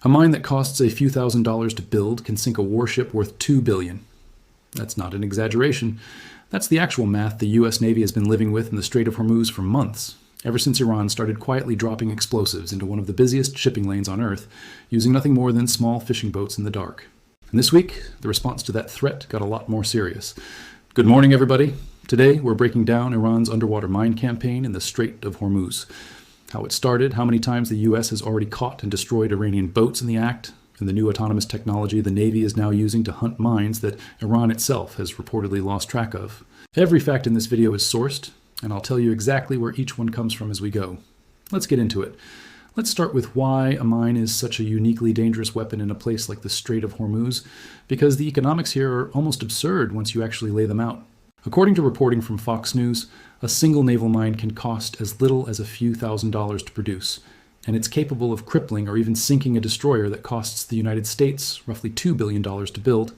A mine that costs a few $1,000s to build can sink a warship worth $2 billion. That's not an exaggeration. That's the actual math the U.S. Navy has been living with in the Strait of Hormuz for months, ever since Iran started quietly dropping explosives into one of the busiest shipping lanes on Earth, using nothing more than small fishing boats in the dark. And this week, the response to that threat got a lot more serious. Good morning, everybody. Today, we're breaking down Iran's underwater mine campaign in the Strait of Hormuz. How it started, how many times the U.S. has already caught and destroyed Iranian boats in the act, and the new autonomous technology the Navy is now using to hunt mines that Iran itself has reportedly lost track of. Every fact in this video is sourced, and I'll tell you exactly where each one comes from as we go. Let's get into it. Let's start with why a mine is such a uniquely dangerous weapon in a place like the Strait of Hormuz, because the economics here are almost absurd once you actually lay them out. According to reporting from Fox News, a single naval mine can cost as little as a few $1,000s to produce, and it's capable of crippling or even sinking a destroyer that costs the United States roughly $2 billion to build.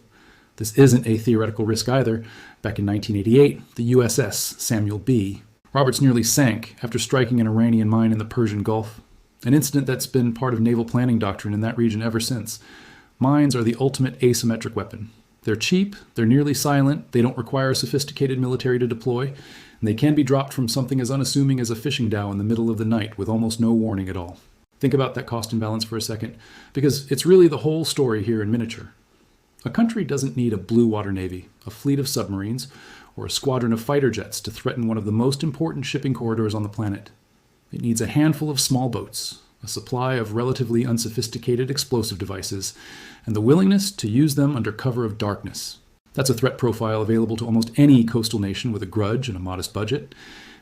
This isn't a theoretical risk either. Back in 1988, the USS Samuel B. Roberts nearly sank after striking an Iranian mine in the Persian Gulf, an incident that's been part of naval planning doctrine in that region ever since. Mines are the ultimate asymmetric weapon. They're cheap, they're nearly silent, they don't require a sophisticated military to deploy, and they can be dropped from something as unassuming as a fishing dhow in the middle of the night with almost no warning at all. Think about that cost imbalance for a second, because it's really the whole story here in miniature. A country doesn't need a blue water navy, a fleet of submarines, or a squadron of fighter jets to threaten one of the most important shipping corridors on the planet. It needs a handful of small boats, a supply of relatively unsophisticated explosive devices, and the willingness to use them under cover of darkness. That's a threat profile available to almost any coastal nation with a grudge and a modest budget,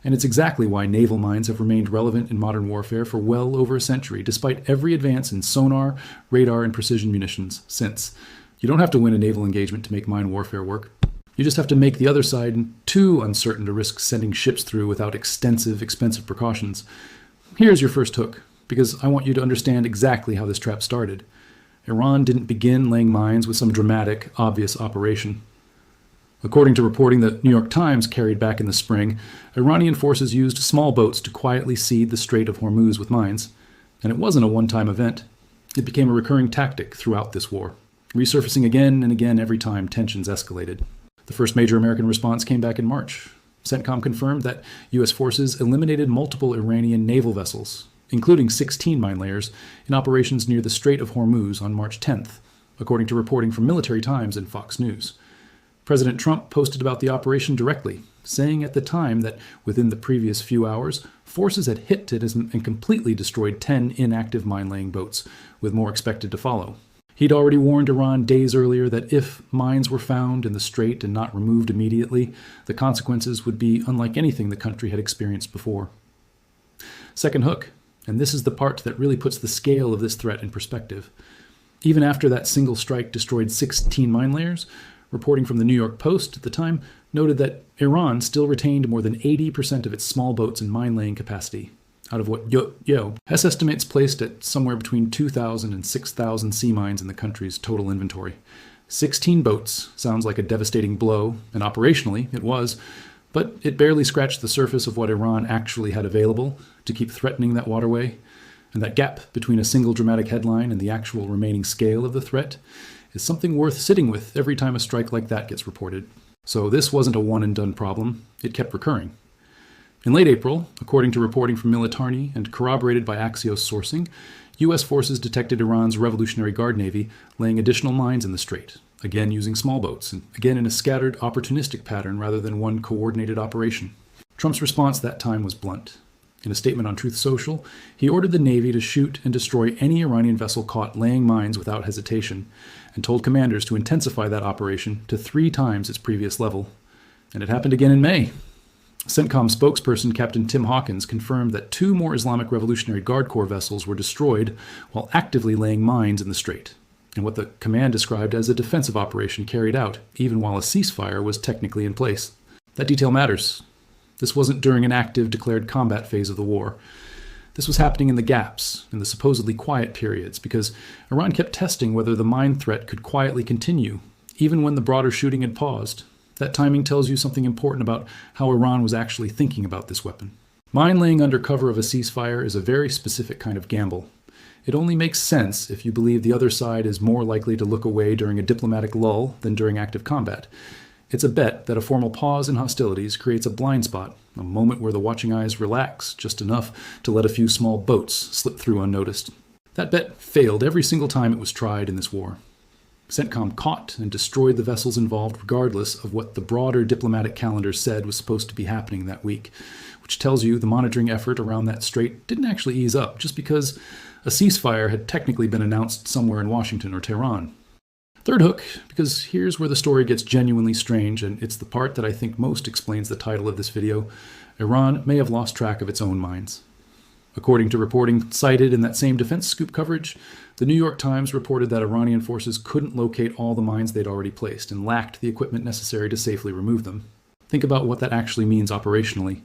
and it's exactly why naval mines have remained relevant in modern warfare for well over a century, despite every advance in sonar, radar, and precision munitions since. You don't have to win a naval engagement to make mine warfare work. You just have to make the other side too uncertain to risk sending ships through without extensive, expensive precautions. Here's your first hook, because I want you to understand exactly how this trap started. Iran didn't begin laying mines with some dramatic, obvious operation. According to reporting the New York Times carried back in the spring, Iranian forces used small boats to quietly seed the Strait of Hormuz with mines. And it wasn't a one-time event. It became a recurring tactic throughout this war, resurfacing again and again every time tensions escalated. The first major American response came back in March. CENTCOM confirmed that U.S. forces eliminated multiple Iranian naval vessels, including 16 mine layers, in operations near the Strait of Hormuz on March 10th, according to reporting from Military Times and Fox News. President Trump posted about the operation directly, saying at the time that within the previous few hours, forces had hit it and completely destroyed 10 inactive mine-laying boats, with more expected to follow. He'd already warned Iran days earlier that if mines were found in the strait and not removed immediately, the consequences would be unlike anything the country had experienced before. Second hook, and this is the part that really puts the scale of this threat in perspective. Even after that single strike destroyed 16 mine layers, reporting from the New York Post at the time noted that Iran still retained more than 80% of its small boats and mine-laying capacity, out of what has estimates placed at somewhere between 2,000 and 6,000 sea mines in the country's total inventory. 16 boats sounds like a devastating blow, and operationally it was, but it barely scratched the surface of what Iran actually had available to keep threatening that waterway, and that gap between a single dramatic headline and the actual remaining scale of the threat is something worth sitting with every time a strike like that gets reported. So this wasn't a one-and-done problem. It kept recurring. In late April, according to reporting from Militarny and corroborated by Axios sourcing, U.S. forces detected Iran's Revolutionary Guard Navy laying additional mines in the strait, again using small boats, and again in a scattered, opportunistic pattern rather than one coordinated operation. Trump's response that time was blunt. In a statement on Truth Social, he ordered the Navy to shoot and destroy any Iranian vessel caught laying mines without hesitation, and told commanders to intensify that operation to 3 times its previous level. And it happened again in May. CENTCOM spokesperson Captain Tim Hawkins confirmed that 2 more Islamic Revolutionary Guard Corps vessels were destroyed while actively laying mines in the strait, and what the command described as a defensive operation carried out, even while a ceasefire was technically in place. That detail matters. This wasn't during an active declared combat phase of the war. This was happening in the gaps, in the supposedly quiet periods, because Iran kept testing whether the mine threat could quietly continue, even when the broader shooting had paused. That timing tells you something important about how Iran was actually thinking about this weapon. Mine laying under cover of a ceasefire is a very specific kind of gamble. It only makes sense if you believe the other side is more likely to look away during a diplomatic lull than during active combat. It's a bet that a formal pause in hostilities creates a blind spot, a moment where the watching eyes relax just enough to let a few small boats slip through unnoticed. That bet failed every single time it was tried in this war. CENTCOM caught and destroyed the vessels involved regardless of what the broader diplomatic calendar said was supposed to be happening that week, which tells you the monitoring effort around that strait didn't actually ease up just because a ceasefire had technically been announced somewhere in Washington or Tehran. Third hook, because here's where the story gets genuinely strange, and it's the part that I think most explains the title of this video. Iran may have lost track of its own mines. According to reporting cited in that same defense scoop coverage, the New York Times reported that Iranian forces couldn't locate all the mines they'd already placed and lacked the equipment necessary to safely remove them. Think about what that actually means operationally.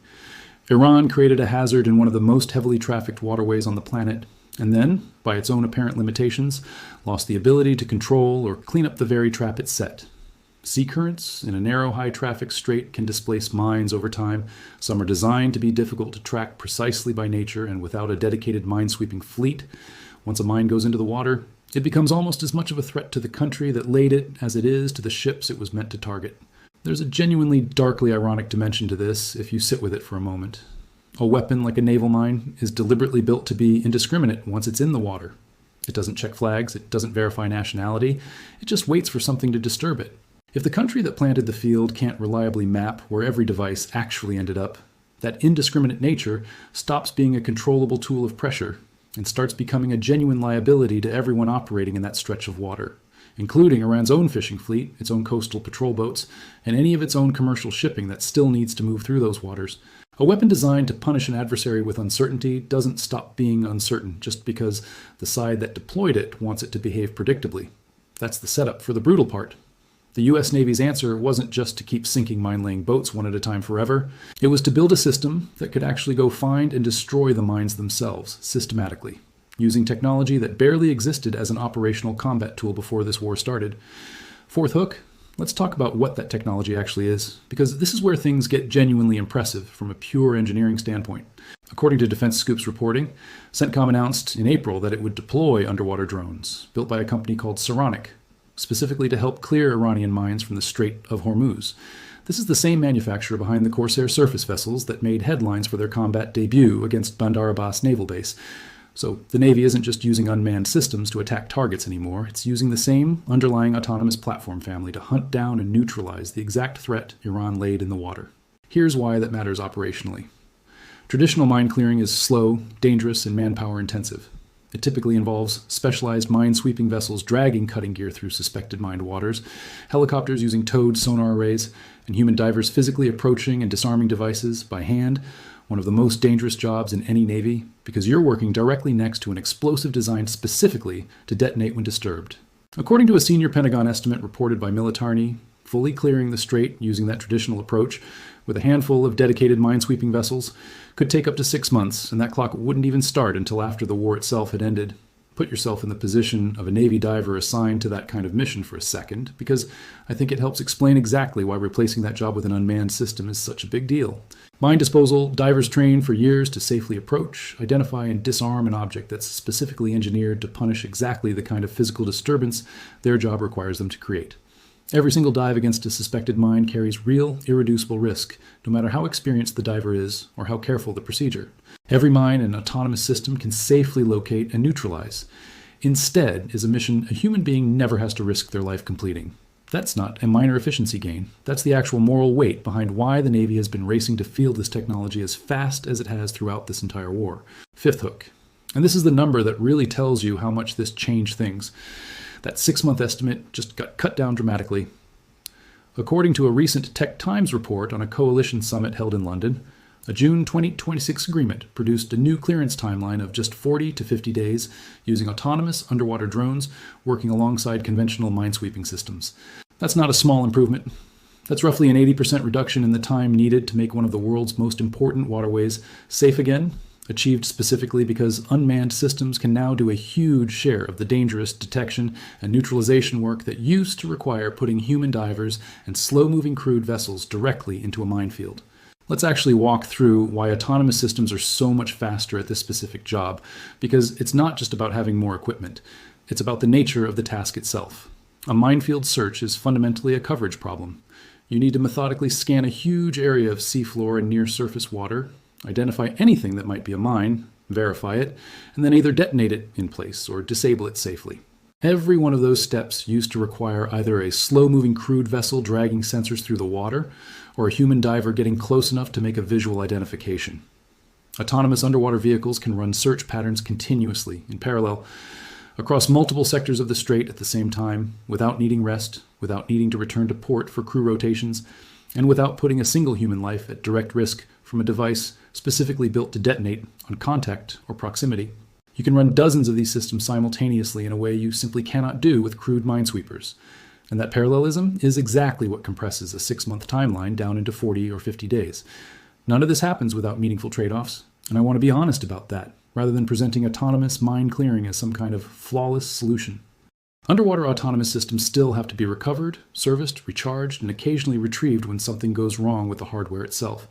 Iran created a hazard in one of the most heavily trafficked waterways on the planet, and then, by its own apparent limitations, lost the ability to control or clean up the very trap it set. Sea currents in a narrow, high-traffic strait can displace mines over time. Some are designed to be difficult to track precisely by nature, and without a dedicated mine-sweeping fleet, once a mine goes into the water, it becomes almost as much of a threat to the country that laid it as it is to the ships it was meant to target. There's a genuinely darkly ironic dimension to this if you sit with it for a moment. A weapon like a naval mine is deliberately built to be indiscriminate once it's in the water. It doesn't check flags, it doesn't verify nationality, it just waits for something to disturb it. If the country that planted the field can't reliably map where every device actually ended up, that indiscriminate nature stops being a controllable tool of pressure and starts becoming a genuine liability to everyone operating in that stretch of water, including Iran's own fishing fleet, its own coastal patrol boats, and any of its own commercial shipping that still needs to move through those waters. A weapon designed to punish an adversary with uncertainty doesn't stop being uncertain just because the side that deployed it wants it to behave predictably. That's the setup for the brutal part. The U.S. Navy's answer wasn't just to keep sinking mine-laying boats one at a time forever. It was to build a system that could actually go find and destroy the mines themselves, systematically, using technology that barely existed as an operational combat tool before this war started. Fourth hook, let's talk about what that technology actually is, because this is where things get genuinely impressive from a pure engineering standpoint. According to Defense Scoop's reporting, CENTCOM announced in April that it would deploy underwater drones, built by a company called Saronic, specifically to help clear Iranian mines from the Strait of Hormuz. This is the same manufacturer behind the Corsair surface vessels that made headlines for their combat debut against Bandar Abbas Naval Base. So the Navy isn't just using unmanned systems to attack targets anymore, it's using the same underlying autonomous platform family to hunt down and neutralize the exact threat Iran laid in the water. Here's why that matters operationally. Traditional mine clearing is slow, dangerous, and manpower intensive. It typically involves specialized mine-sweeping vessels dragging cutting gear through suspected mined waters, helicopters using towed sonar arrays, and human divers physically approaching and disarming devices by hand, one of the most dangerous jobs in any Navy, because you're working directly next to an explosive designed specifically to detonate when disturbed. According to a senior Pentagon estimate reported by Militarny, fully clearing the strait using that traditional approach, with a handful of dedicated mine-sweeping vessels, could take up to 6 months, and that clock wouldn't even start until after the war itself had ended. Put yourself in the position of a Navy diver assigned to that kind of mission for a second, because I think it helps explain exactly why replacing that job with an unmanned system is such a big deal. Mine disposal, divers train for years to safely approach, identify, and disarm an object that's specifically engineered to punish exactly the kind of physical disturbance their job requires them to create. Every single dive against a suspected mine carries real, irreducible risk, no matter how experienced the diver is or how careful the procedure. Every mine an autonomous system can safely locate and neutralize. Instead is a mission a human being never has to risk their life completing. That's not a minor efficiency gain. That's the actual moral weight behind why the Navy has been racing to field this technology as fast as it has throughout this entire war. Fifth hook. And this is the number that really tells you how much this changed things. That 6-month estimate just got cut down dramatically. According to a recent Tech Times report on a coalition summit held in London, a June 2026 agreement produced a new clearance timeline of just 40 to 50 days using autonomous underwater drones working alongside conventional minesweeping systems. That's not a small improvement. That's roughly an 80% reduction in the time needed to make one of the world's most important waterways safe again, achieved specifically because unmanned systems can now do a huge share of the dangerous detection and neutralization work that used to require putting human divers and slow-moving crewed vessels directly into a minefield. Let's actually walk through why autonomous systems are so much faster at this specific job, because it's not just about having more equipment. It's about the nature of the task itself. A minefield search is fundamentally a coverage problem. You need to methodically scan a huge area of seafloor and near-surface water, identify anything that might be a mine, verify it, and then either detonate it in place or disable it safely. Every one of those steps used to require either a slow-moving crewed vessel dragging sensors through the water, or a human diver getting close enough to make a visual identification. Autonomous underwater vehicles can run search patterns continuously, in parallel, across multiple sectors of the strait at the same time, without needing rest, without needing to return to port for crew rotations, and without putting a single human life at direct risk from a device specifically built to detonate on contact or proximity. You can run dozens of these systems simultaneously in a way you simply cannot do with crewed minesweepers. And that parallelism is exactly what compresses a 6-month timeline down into 40 or 50 days. None of this happens without meaningful trade-offs, and I want to be honest about that, rather than presenting autonomous mine clearing as some kind of flawless solution. Underwater autonomous systems still have to be recovered, serviced, recharged, and occasionally retrieved when something goes wrong with the hardware itself.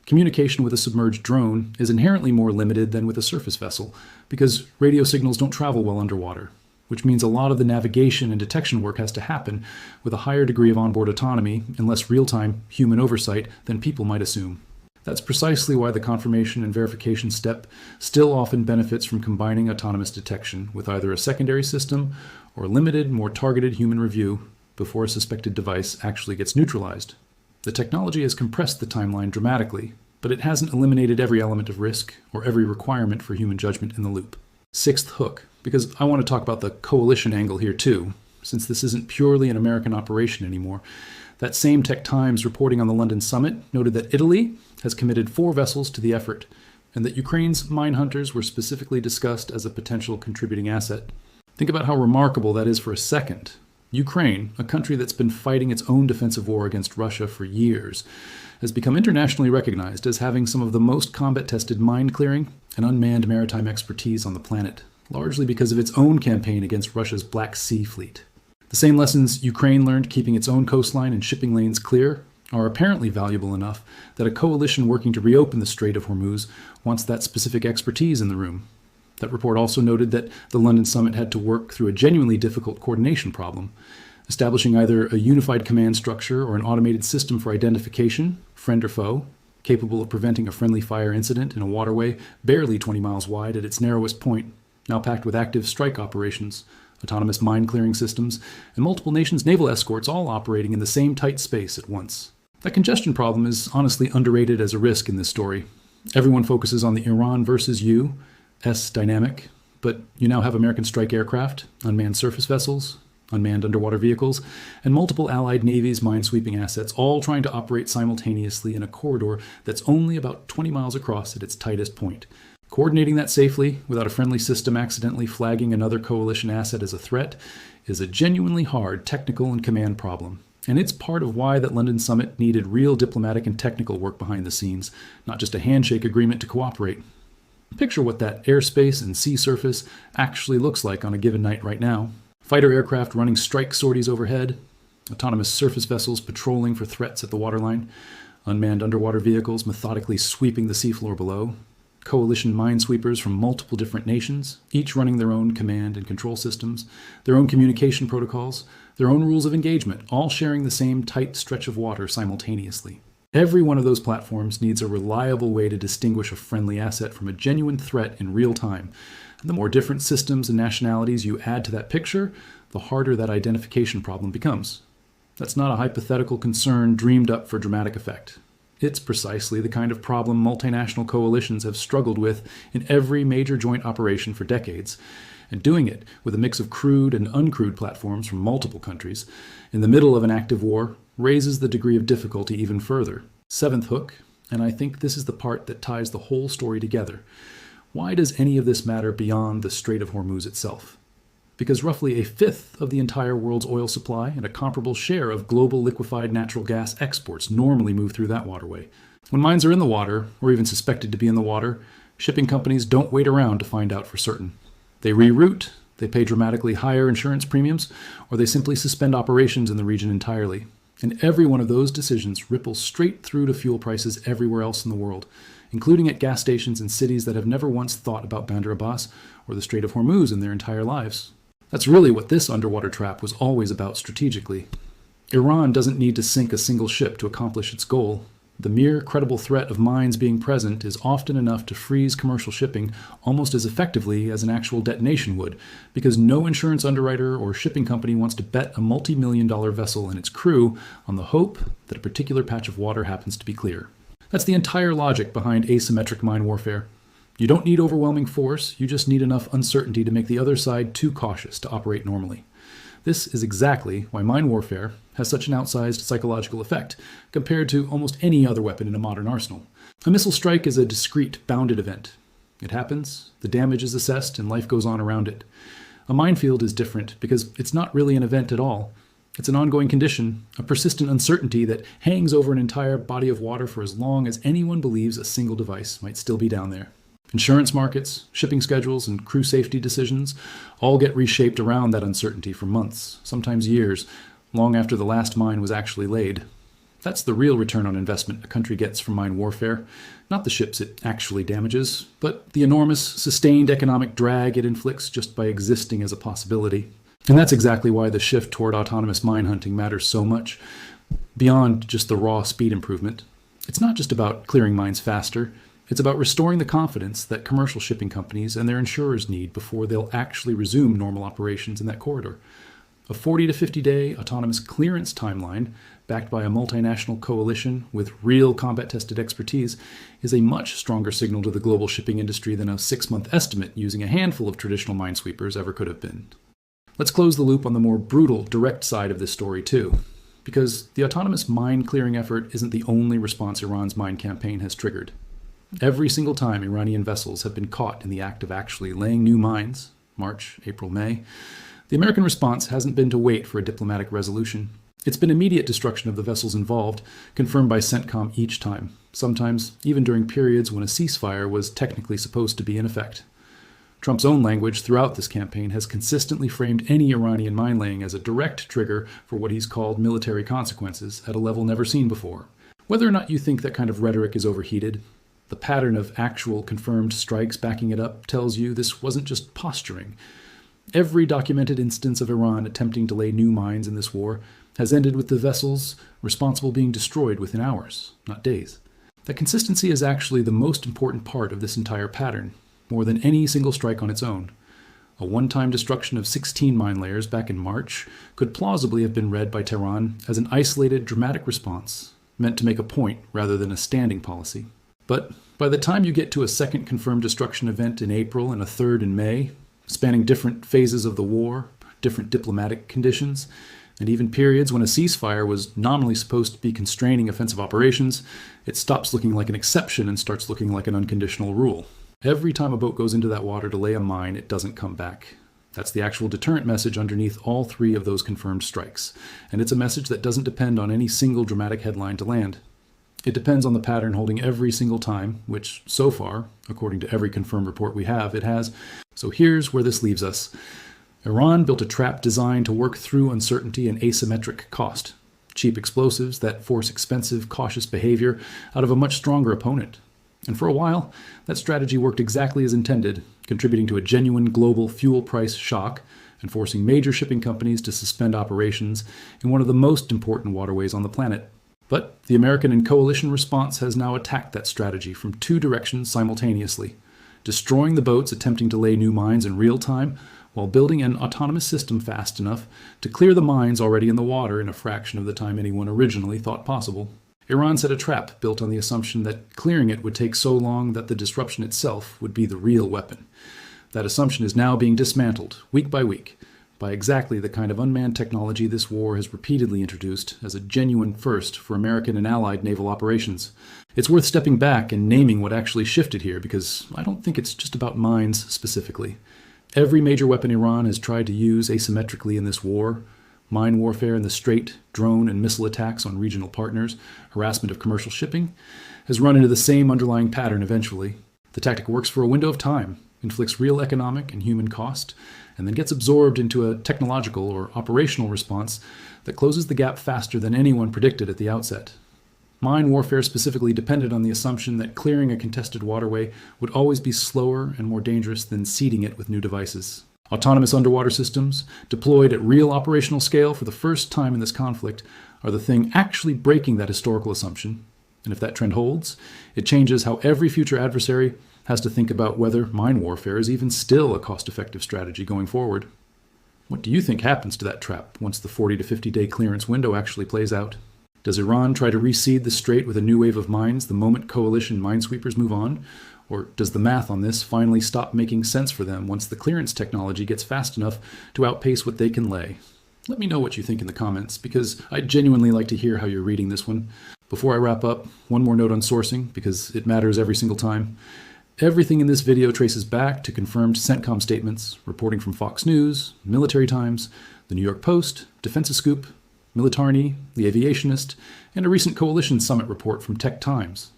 Communication with a submerged drone is inherently more limited than with a surface vessel, because radio signals don't travel well underwater, which means a lot of the navigation and detection work has to happen with a higher degree of onboard autonomy and less real-time human oversight than people might assume. That's precisely why the confirmation and verification step still often benefits from combining autonomous detection with either a secondary system or limited, more targeted human review before a suspected device actually gets neutralized. The technology has compressed the timeline dramatically, but it hasn't eliminated every element of risk or every requirement for human judgment in the loop. Sixth hook, because I want to talk about the coalition angle here too, since this isn't purely an American operation anymore. That same Tech Times reporting on the London summit noted that Italy has committed 4 vessels to the effort, and that Ukraine's mine hunters were specifically discussed as a potential contributing asset. Think about how remarkable that is for a second. Ukraine, a country that's been fighting its own defensive war against Russia for years, has become internationally recognized as having some of the most combat-tested mine clearing and unmanned maritime expertise on the planet, largely because of its own campaign against Russia's Black Sea Fleet. The same lessons Ukraine learned keeping its own coastline and shipping lanes clear are apparently valuable enough that a coalition working to reopen the Strait of Hormuz wants that specific expertise in the room. That report also noted that the London summit had to work through a genuinely difficult coordination problem, establishing either a unified command structure or an automated system for identification, friend or foe, capable of preventing a friendly fire incident in a waterway barely 20 miles wide at its narrowest point, now packed with active strike operations, autonomous mine clearing systems, and multiple nations' naval escorts all operating in the same tight space at once. That congestion problem is honestly underrated as a risk in this story. Everyone focuses on the Iran versus U.S. dynamic, but you now have American strike aircraft, unmanned surface vessels, unmanned underwater vehicles, and multiple allied navies' minesweeping assets all trying to operate simultaneously in a corridor that's only about 20 miles across at its tightest point. Coordinating that safely without a friendly system accidentally flagging another coalition asset as a threat is a genuinely hard technical and command problem. And it's part of why that London summit needed real diplomatic and technical work behind the scenes, not just a handshake agreement to cooperate. Picture what that airspace and sea surface actually looks like on a given night right now. Fighter aircraft running strike sorties overhead, autonomous surface vessels patrolling for threats at the waterline, unmanned underwater vehicles methodically sweeping the seafloor below, coalition minesweepers from multiple different nations, each running their own command and control systems, their own communication protocols, their own rules of engagement, all sharing the same tight stretch of water simultaneously. Every one of those platforms needs a reliable way to distinguish a friendly asset from a genuine threat in real time. And the more different systems and nationalities you add to that picture, the harder that identification problem becomes. That's not a hypothetical concern dreamed up for dramatic effect. It's precisely the kind of problem multinational coalitions have struggled with in every major joint operation for decades, and doing it with a mix of crewed and uncrewed platforms from multiple countries in the middle of an active war raises the degree of difficulty even further. Seventh hook, and I think this is the part that ties the whole story together. Why does any of this matter beyond the Strait of Hormuz itself? Because roughly a fifth of the entire world's oil supply and a comparable share of global liquefied natural gas exports normally move through that waterway. When mines are in the water, or even suspected to be in the water, shipping companies don't wait around to find out for certain. They reroute, they pay dramatically higher insurance premiums, or they simply suspend operations in the region entirely. And every one of those decisions ripples straight through to fuel prices everywhere else in the world, including at gas stations in cities that have never once thought about Bandar Abbas or the Strait of Hormuz in their entire lives. That's really what this underwater trap was always about strategically. Iran doesn't need to sink a single ship to accomplish its goal. The mere credible threat of mines being present is often enough to freeze commercial shipping almost as effectively as an actual detonation would, because no insurance underwriter or shipping company wants to bet a multi-million-dollar vessel and its crew on the hope that a particular patch of water happens to be clear. That's the entire logic behind asymmetric mine warfare. You don't need overwhelming force, you just need enough uncertainty to make the other side too cautious to operate normally. This is exactly why mine warfare has such an outsized psychological effect compared to almost any other weapon in a modern arsenal. A missile strike is a discrete, bounded event. It happens, the damage is assessed, and life goes on around it. A minefield is different because it's not really an event at all. It's an ongoing condition, a persistent uncertainty that hangs over an entire body of water for as long as anyone believes a single device might still be down there. Insurance markets, shipping schedules, and crew safety decisions all get reshaped around that uncertainty for months, sometimes years, long after the last mine was actually laid. That's the real return on investment a country gets from mine warfare, not the ships it actually damages, but the enormous, sustained economic drag it inflicts just by existing as a possibility. And that's exactly why the shift toward autonomous mine hunting matters so much, beyond just the raw speed improvement. It's not just about clearing mines faster. It's about restoring the confidence that commercial shipping companies and their insurers need before they'll actually resume normal operations in that corridor. A 40 to 50 day autonomous clearance timeline, backed by a multinational coalition with real combat-tested expertise, is a much stronger signal to the global shipping industry than a 6-month estimate using a handful of traditional minesweepers ever could have been. Let's close the loop on the more brutal, direct side of this story too, because the autonomous mine clearing effort isn't the only response Iran's mine campaign has triggered. Every single time Iranian vessels have been caught in the act of actually laying new mines, March, April, May, the American response hasn't been to wait for a diplomatic resolution. It's been immediate destruction of the vessels involved, confirmed by CENTCOM each time, sometimes even during periods when a ceasefire was technically supposed to be in effect. Trump's own language throughout this campaign has consistently framed any Iranian mine laying as a direct trigger for what he's called military consequences at a level never seen before. Whether or not you think that kind of rhetoric is overheated, the pattern of actual confirmed strikes backing it up tells you this wasn't just posturing. Every documented instance of Iran attempting to lay new mines in this war has ended with the vessels responsible being destroyed within hours, not days. That consistency is actually the most important part of this entire pattern, more than any single strike on its own. A one-time destruction of 16 mine layers back in March could plausibly have been read by Tehran as an isolated, dramatic response, meant to make a point rather than a standing policy. But by the time you get to a second confirmed destruction event in April and a third in May, spanning different phases of the war, different diplomatic conditions, and even periods when a ceasefire was nominally supposed to be constraining offensive operations, it stops looking like an exception and starts looking like an unconditional rule. Every time a boat goes into that water to lay a mine, it doesn't come back. That's the actual deterrent message underneath all three of those confirmed strikes, and it's a message that doesn't depend on any single dramatic headline to land. It depends on the pattern holding every single time, which so far, according to every confirmed report we have, it has. So here's where this leaves us. Iran built a trap designed to work through uncertainty and asymmetric cost. Cheap explosives that force expensive, cautious behavior out of a much stronger opponent. And for a while, that strategy worked exactly as intended, contributing to a genuine global fuel price shock and forcing major shipping companies to suspend operations in one of the most important waterways on the planet. But the American and coalition response has now attacked that strategy from two directions simultaneously, destroying the boats attempting to lay new mines in real time while building an autonomous system fast enough to clear the mines already in the water in a fraction of the time anyone originally thought possible. Iran set a trap built on the assumption that clearing it would take so long that the disruption itself would be the real weapon. That assumption is now being dismantled, week by week, by exactly the kind of unmanned technology this war has repeatedly introduced as a genuine first for American and allied naval operations. It's worth stepping back and naming what actually shifted here, because I don't think it's just about mines specifically. Every major weapon Iran has tried to use asymmetrically in this war, mine warfare in the Strait, drone and missile attacks on regional partners, harassment of commercial shipping, has run into the same underlying pattern eventually. The tactic works for a window of time. inflicts real economic and human cost, and then gets absorbed into a technological or operational response that closes the gap faster than anyone predicted at the outset. Mine warfare specifically depended on the assumption that clearing a contested waterway would always be slower and more dangerous than seeding it with new devices. Autonomous underwater systems, deployed at real operational scale for the first time in this conflict, are the thing actually breaking that historical assumption. And if that trend holds, it changes how every future adversary has to think about whether mine warfare is even still a cost-effective strategy going forward. What do you think happens to that trap once the 40 to 50-day clearance window actually plays out? Does Iran try to reseed the strait with a new wave of mines the moment coalition minesweepers move on? Or does the math on this finally stop making sense for them once the clearance technology gets fast enough to outpace what they can lay? Let me know what you think in the comments, because I'd genuinely like to hear how you're reading this one. Before I wrap up, one more note on sourcing, because it matters every single time. Everything in this video traces back to confirmed CENTCOM statements, reporting from Fox News, Military Times, the New York Post, Defense Scoop, Militarny, The Aviationist, and a recent coalition summit report from Tech Times,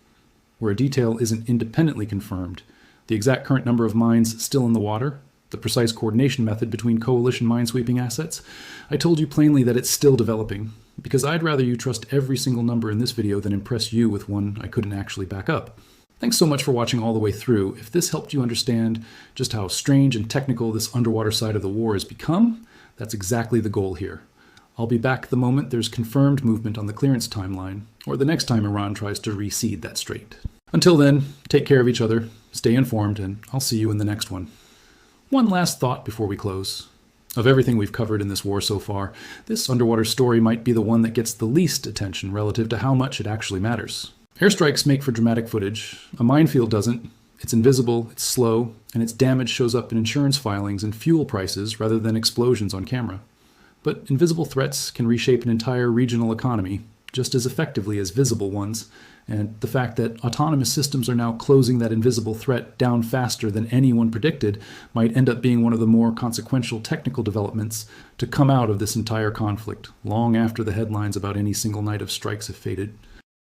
where a detail isn't independently confirmed, the exact current number of mines still in the water, the precise coordination method between coalition minesweeping assets. I told you plainly that it's still developing, because I'd rather you trust every single number in this video than impress you with one I couldn't actually back up. Thanks so much for watching all the way through. If this helped you understand just how strange and technical this underwater side of the war has become, that's exactly the goal here. I'll be back the moment there's confirmed movement on the clearance timeline, or the next time Iran tries to reseed that strait. Until then, take care of each other, stay informed, and I'll see you in the next one. One last thought before we close. Of everything we've covered in this war so far, this underwater story might be the one that gets the least attention relative to how much it actually matters. Airstrikes make for dramatic footage. A minefield doesn't. It's invisible, it's slow, and its damage shows up in insurance filings and fuel prices rather than explosions on camera. But invisible threats can reshape an entire regional economy just as effectively as visible ones, and the fact that autonomous systems are now closing that invisible threat down faster than anyone predicted might end up being one of the more consequential technical developments to come out of this entire conflict, long after the headlines about any single night of strikes have faded.